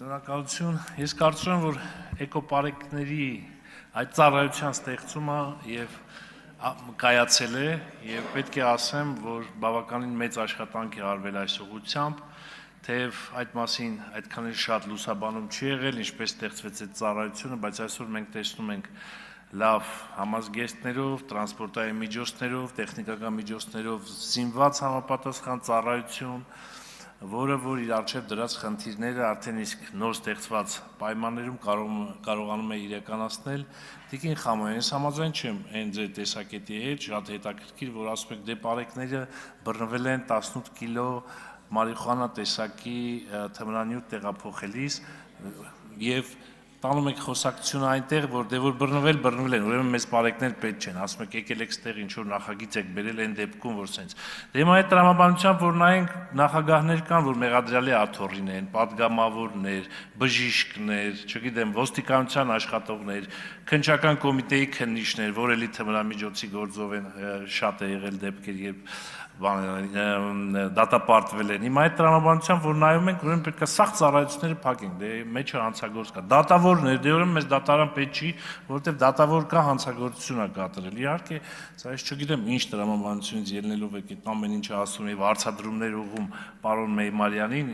Շնորհակալություն։ Ես կարծում եմ, որ էկոպարեկների այդ ծառայության ստեղծումը եւ կայացել է եւ պետք է ասեմ, որ բավականին մեծ աշխատանք է արվել այս ուղղությամբ, թեև այդ մասին այդքան էլ շատ լուսաբանում չի եղել, ինչպես ստեղծվեց այդ ծառայությունը, բայց այսօր մենք տեսնում ենք լավ համազգեստներով, տրանսպորտային միջոցներով, տեխնիկական միջոցներով զինված համապատասխան ծառայություն, որը որ իր առջև դրած խնդիրները արդեն իսկ նոր ստեղծված պայմաններում կարողանում է իրականացնել։ Տիկին Խամոյան, ես համաձայն չեմ այն ձեր տեսակետի հետ, շատ հետաքրքիր, որ ասում եք դե պարեկները բռնվել են 18 կիլո մարիխուանա տեսակի թմրանյութ տեղափոխելիս եւ տանում եք խոսակցությունը այնտեղ, որ դե որ բռնվել են, ուրեմն մեզ պարեկներ պետք չեն, ասում եք եկել եք ստեղ ինչ որ նախագիծ եք բերել այն դեպքում, որ սենց։ Դե հիմա այդ տրամաբանությամբ որ նայենք նախագահներ կան, որ մեղադրյալի աթոռին են, падգամավորներ, բժիշկներ, չգիտեմ, ոստիկանության աշխատողներ, քննչական կոմիտեի քննիչներ, որ էլի թմրամիջոցի գործով են շատ է եղել դեպքեր, երբ դատապարտվել են։ Հիմա այդ տրամաբանությամբ որ նայում ենք, ուրեմն պետք է սաղ ծառայությունները փակենք, դե մեջը հանցագործ կա։ Դատավորներ, դե ուրեմն մեզ դատարան պետք չի, որովհետև դատավոր կա հանցագործություն է կատարել։ Իհարկե, սա ես չգիտեմ ինչ տրամաբանությունից ելնելով եք այդ ամեն ինչը ասում եւ հարցադրումներ ուղղում պարոն Մեյմարյանին,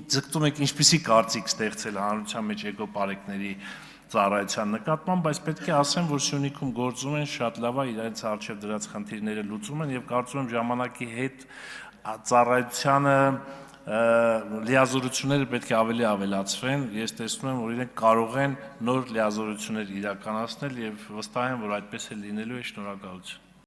ձգտում եք ինչպիսի կարծիք ստեղծել հանրության մեջ էկոպարեկների ծառայության նկատմամբ, բայց պետք է ասեմ, որ Սյունիքում գործում են շատ լավ է, իրենց առջև դրած խնդիրները լուծում են եւ կարծում եմ ժամանակի հետ ծառայությանը լիազորությունները պետք է ավելի ավելացվեն։ Ես տեսնում եմ, որ իրենք կարող են նոր լիազորություններ իրականացնել եւ վստահ եմ, որ այդպես է լինելու է։ Շնորհակալություն։